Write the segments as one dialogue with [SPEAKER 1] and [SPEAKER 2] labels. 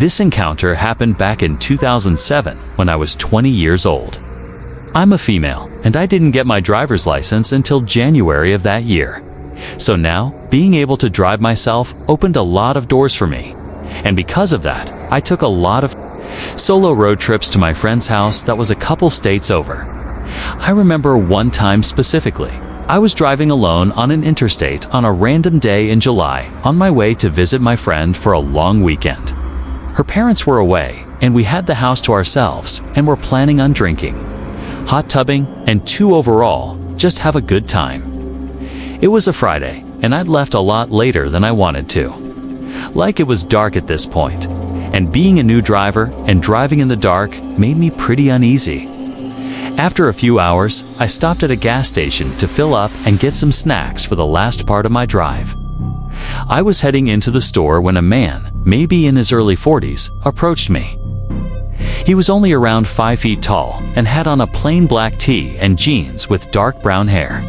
[SPEAKER 1] This encounter happened back in 2007 when I was 20 years old. I'm a female, and I didn't get my driver's license until January of that year. So now, being able to drive myself opened a lot of doors for me. And because of that, I took a lot of solo road trips to my friend's house that was a couple states over. I remember one time specifically. I was driving alone on an interstate on a random day in July on my way to visit my friend for a long weekend. Her parents were away, and we had the house to ourselves and were planning on drinking, hot tubbing, and overall, just have a good time. It was a Friday, and I'd left a lot later than I wanted to. Like it was dark at this point, and being a new driver and driving in the dark made me pretty uneasy. After a few hours, I stopped at a gas station to fill up and get some snacks for the last part of my drive. I was heading into the store when a man, maybe in his early 40s, approached me. He was only around 5 feet tall and had on a plain black tee and jeans with dark brown hair.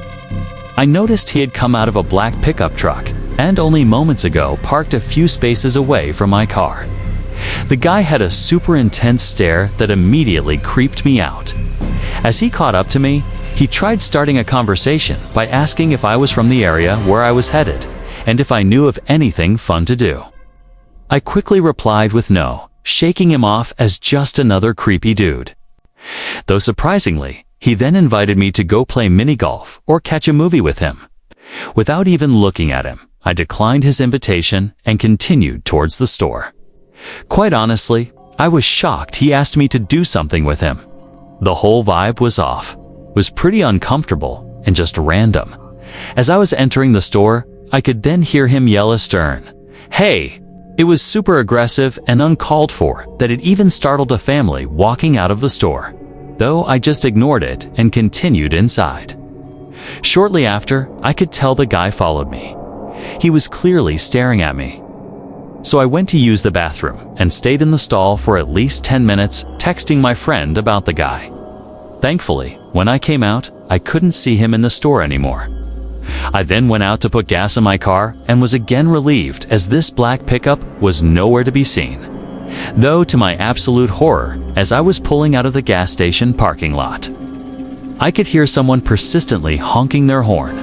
[SPEAKER 1] I noticed he had come out of a black pickup truck and only moments ago parked a few spaces away from my car. The guy had a super intense stare that immediately creeped me out. As he caught up to me, he tried starting a conversation by asking if I was from the area where I was headed and if I knew of anything fun to do. I quickly replied with no, shaking him off as just another creepy dude. Though surprisingly, he then invited me to go play mini golf or catch a movie with him. Without even looking at him, I declined his invitation and continued towards the store. Quite honestly, I was shocked he asked me to do something with him. The whole vibe was off, was pretty uncomfortable, and just random. As I was entering the store, I could then hear him yell astern, "Hey!" It was super aggressive and uncalled for that it even startled a family walking out of the store, though I just ignored it and continued inside. Shortly after, I could tell the guy followed me. He was clearly staring at me. So I went to use the bathroom and stayed in the stall for at least 10 minutes, texting my friend about the guy. Thankfully, when I came out, I couldn't see him in the store anymore. I then went out to put gas in my car and was again relieved as this black pickup was nowhere to be seen. Though to my absolute horror, as I was pulling out of the gas station parking lot, I could hear someone persistently honking their horn.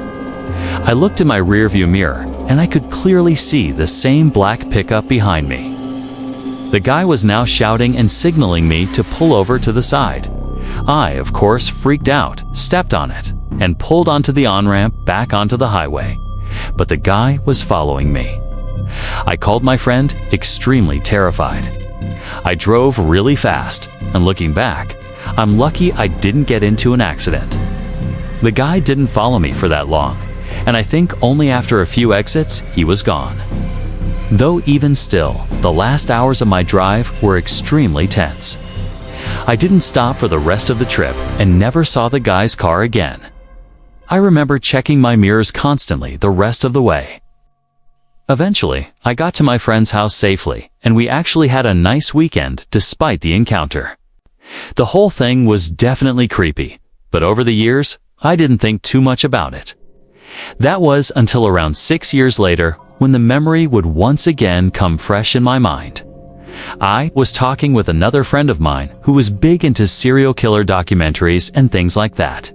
[SPEAKER 1] I looked in my rearview mirror and I could clearly see the same black pickup behind me. The guy was now shouting and signaling me to pull over to the side. I, of course, freaked out, stepped on it, and pulled onto the on-ramp back onto the highway. But the guy was following me. I called my friend, extremely terrified. I drove really fast, and looking back, I'm lucky I didn't get into an accident. The guy didn't follow me for that long, and I think only after a few exits, he was gone. Though even still, the last hours of my drive were extremely tense. I didn't stop for the rest of the trip and never saw the guy's car again. I remember checking my mirrors constantly the rest of the way. Eventually, I got to my friend's house safely, and we actually had a nice weekend despite the encounter. The whole thing was definitely creepy, but over the years, I didn't think too much about it. That was until around 6 years later when the memory would once again come fresh in my mind. I was talking with another friend of mine who was big into serial killer documentaries and things like that.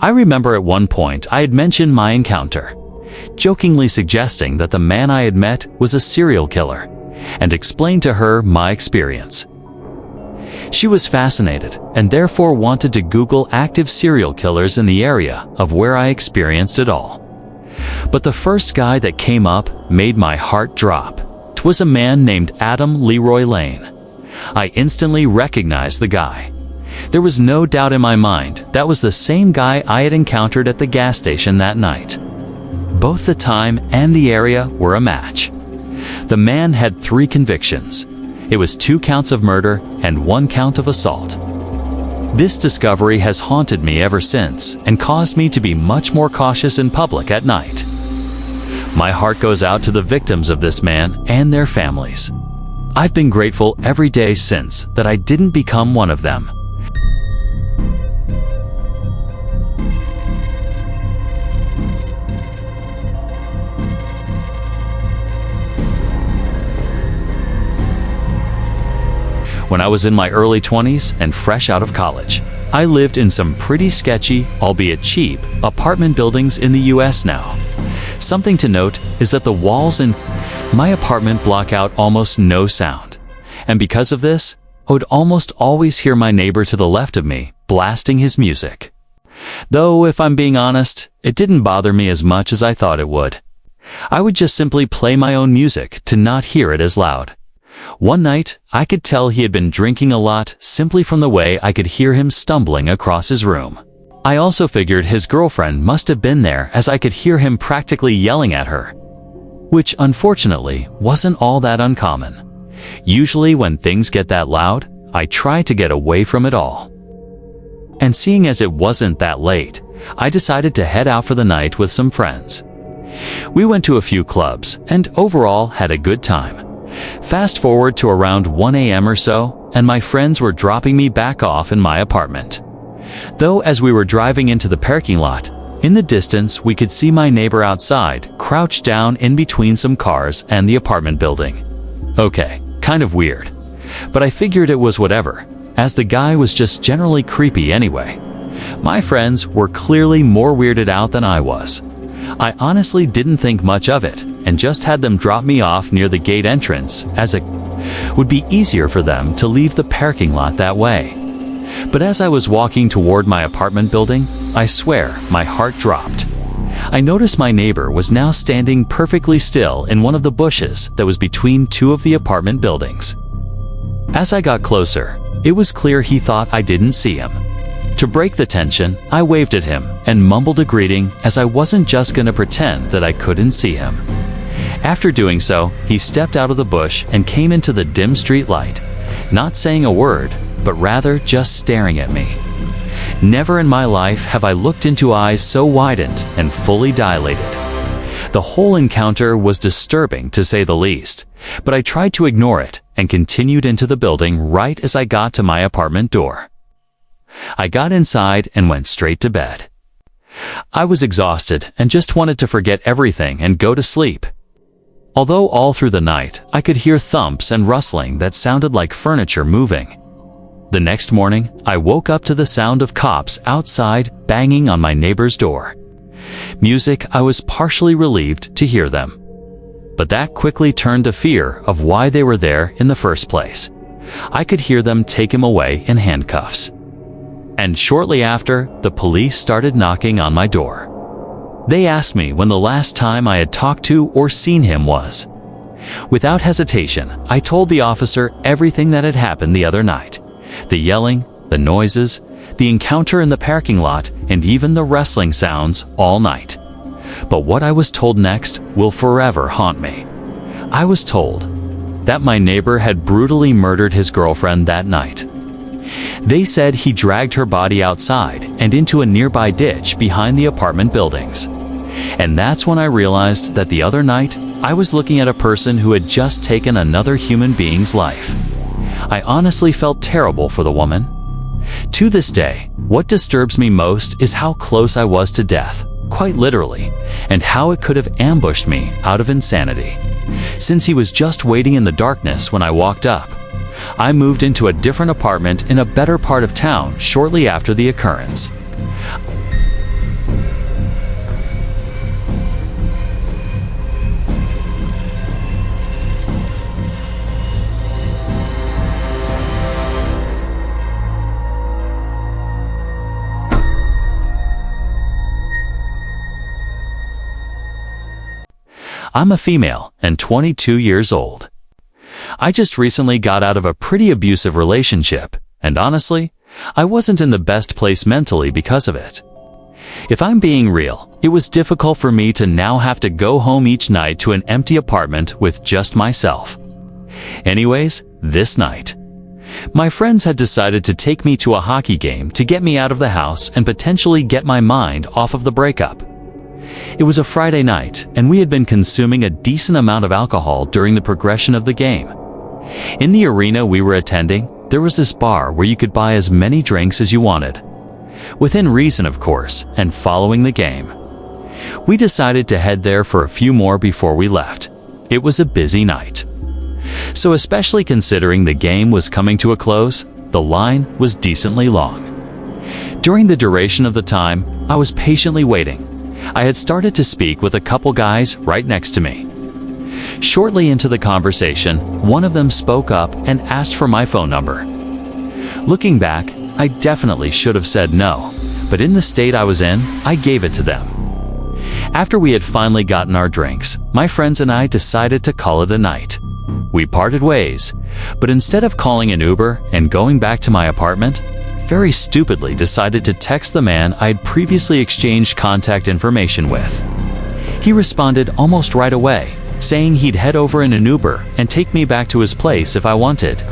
[SPEAKER 1] I remember at one point I had mentioned my encounter, jokingly suggesting that the man I had met was a serial killer, and explained to her my experience. She was fascinated and therefore wanted to Google active serial killers in the area of where I experienced it all. But the first guy that came up made my heart drop. It was a man named Adam Leroy Lane. I instantly recognized the guy. There was no doubt in my mind that was the same guy I had encountered at the gas station that night. Both the time and the area were a match. The man had 3 convictions. It was 2 counts of murder and 1 count of assault. This discovery has haunted me ever since and caused me to be much more cautious in public at night. My heart goes out to the victims of this man and their families. I've been grateful every day since that I didn't become one of them. When I was in my early 20s and fresh out of college, I lived in some pretty sketchy, albeit cheap, apartment buildings in the US now. Something to note is that the walls in my apartment block out almost no sound. And because of this, I would almost always hear my neighbor to the left of me blasting his music. Though, if I'm being honest, it didn't bother me as much as I thought it would. I would just simply play my own music to not hear it as loud. One night, I could tell he had been drinking a lot simply from the way I could hear him stumbling across his room. I also figured his girlfriend must have been there, as I could hear him practically yelling at her, which unfortunately wasn't all that uncommon. Usually when things get that loud, I try to get away from it all. And seeing as it wasn't that late, I decided to head out for the night with some friends. We went to a few clubs and overall had a good time. Fast forward to around 1 a.m. or so, and my friends were dropping me back off in my apartment. Though as we were driving into the parking lot, in the distance we could see my neighbor outside, crouched down in between some cars and the apartment building. Okay, kind of weird, but I figured it was whatever, as the guy was just generally creepy anyway. My friends were clearly more weirded out than I was. I honestly didn't think much of it, and just had them drop me off near the gate entrance, as it would be easier for them to leave the parking lot that way. But as I was walking toward my apartment building, I swear my heart dropped. I noticed my neighbor was now standing perfectly still in one of the bushes that was between two of the apartment buildings. As I got closer, it was clear he thought I didn't see him. To break the tension, I waved at him and mumbled a greeting, as I wasn't just gonna pretend that I couldn't see him. After doing so, he stepped out of the bush and came into the dim street light, not saying a word, but rather just staring at me. Never in my life have I looked into eyes so widened and fully dilated. The whole encounter was disturbing to say the least, but I tried to ignore it and continued into the building right as I got to my apartment door. I got inside and went straight to bed. I was exhausted and just wanted to forget everything and go to sleep. Although all through the night, I could hear thumps and rustling that sounded like furniture moving. The next morning, I woke up to the sound of cops outside banging on my neighbor's door. Music, I was partially relieved to hear them. But that quickly turned to fear of why they were there in the first place. I could hear them take him away in handcuffs. And shortly after, the police started knocking on my door. They asked me when the last time I had talked to or seen him was. Without hesitation, I told the officer everything that had happened the other night. The yelling, the noises, the encounter in the parking lot, and even the wrestling sounds all night. But what I was told next will forever haunt me. I was told that my neighbor had brutally murdered his girlfriend that night. They said he dragged her body outside and into a nearby ditch behind the apartment buildings. And that's when I realized that the other night, I was looking at a person who had just taken another human being's life. I honestly felt terrible for the woman. To this day, what disturbs me most is how close I was to death, quite literally, and how it could have ambushed me out of insanity. Since he was just waiting in the darkness when I walked up, I moved into a different apartment in a better part of town shortly after the occurrence. I'm a female and 22 years old. I just recently got out of a pretty abusive relationship, and honestly, I wasn't in the best place mentally because of it. If I'm being real, it was difficult for me to now have to go home each night to an empty apartment with just myself. Anyways, this night, my friends had decided to take me to a hockey game to get me out of the house and potentially get my mind off of the breakup. It was a Friday night, and we had been consuming a decent amount of alcohol during the progression of the game. In the arena we were attending, there was this bar where you could buy as many drinks as you wanted. Within reason, of course, and following the game. We decided to head there for a few more before we left. It was a busy night. So especially considering the game was coming to a close, the line was decently long. During the duration of the time, I was patiently waiting. I had started to speak with a couple guys right next to me. Shortly into the conversation, one of them spoke up and asked for my phone number. Looking back, I definitely should have said no, but in the state I was in, I gave it to them. After we had finally gotten our drinks, my friends and I decided to call it a night. We parted ways, but instead of calling an Uber and going back to my apartment, very stupidly decided to text the man I had previously exchanged contact information with. He responded almost right away, saying he'd head over in an Uber and take me back to his place if I wanted.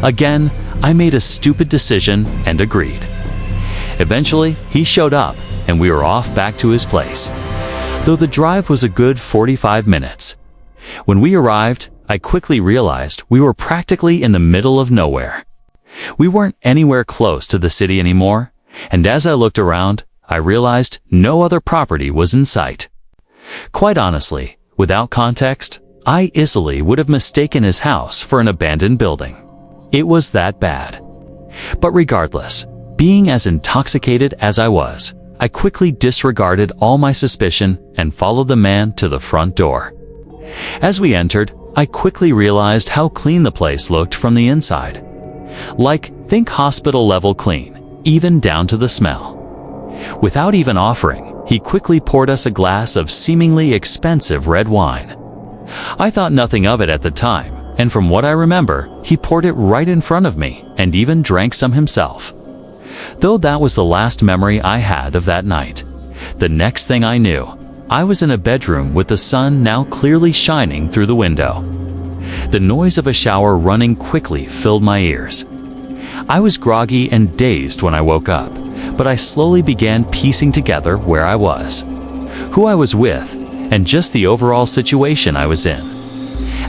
[SPEAKER 1] Again, I made a stupid decision and agreed. Eventually, he showed up and we were off back to his place, though the drive was a good 45 minutes. When we arrived, I quickly realized we were practically in the middle of nowhere. We weren't anywhere close to the city anymore, and as I looked around, I realized no other property was in sight. Quite honestly, without context, I easily would have mistaken his house for an abandoned building. It was that bad. But regardless, being as intoxicated as I was, I quickly disregarded all my suspicion and followed the man to the front door. As we entered, I quickly realized how clean the place looked from the inside. Like, think hospital-level clean, even down to the smell. Without even offering, he quickly poured us a glass of seemingly expensive red wine. I thought nothing of it at the time, and from what I remember, he poured it right in front of me and even drank some himself. Though that was the last memory I had of that night, the next thing I knew, I was in a bedroom with the sun now clearly shining through the window. The noise of a shower running quickly filled my ears. I was groggy and dazed when I woke up, but I slowly began piecing together where I was, who I was with, and just the overall situation I was in.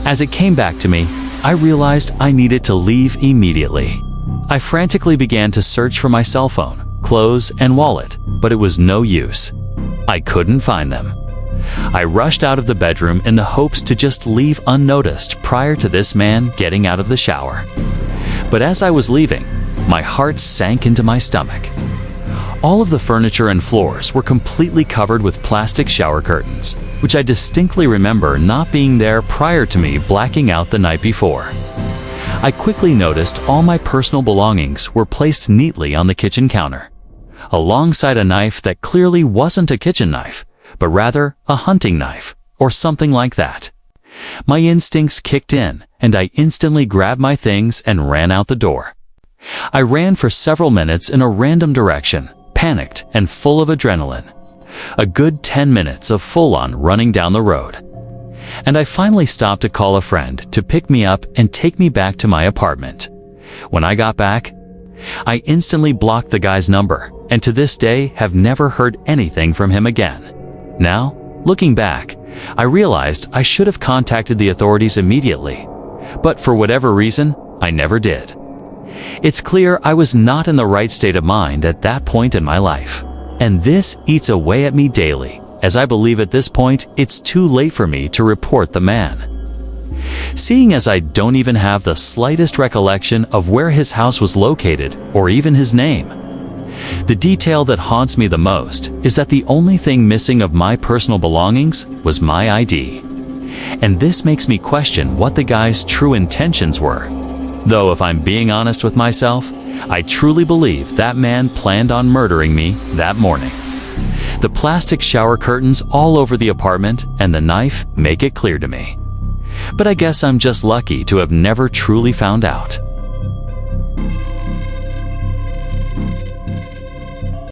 [SPEAKER 1] As it came back to me, I realized I needed to leave immediately. I frantically began to search for my cell phone, clothes, and wallet, but it was no use. I couldn't find them. I rushed out of the bedroom in the hopes to just leave unnoticed prior to this man getting out of the shower. But as I was leaving, my heart sank into my stomach. All of the furniture and floors were completely covered with plastic shower curtains, which I distinctly remember not being there prior to me blacking out the night before. I quickly noticed all my personal belongings were placed neatly on the kitchen counter, alongside a knife that clearly wasn't a kitchen knife, but rather a hunting knife, or something like that. My instincts kicked in, and I instantly grabbed my things and ran out the door. I ran for several minutes in a random direction, panicked and full of adrenaline. A good 10 minutes of full-on running down the road. And I finally stopped to call a friend to pick me up and take me back to my apartment. When I got back, I instantly blocked the guy's number, and to this day have never heard anything from him again. Now, looking back, I realized I should have contacted the authorities immediately, but for whatever reason, I never did. It's clear I was not in the right state of mind at that point in my life, and this eats away at me daily, as I believe at this point it's too late for me to report the man. Seeing as I don't even have the slightest recollection of where his house was located or even his name, the detail that haunts me the most is that the only thing missing of my personal belongings was my ID. And this makes me question what the guy's true intentions were. Though if I'm being honest with myself, I truly believe that man planned on murdering me that morning. The plastic shower curtains all over the apartment and the knife make it clear to me. But I guess I'm just lucky to have never truly found out.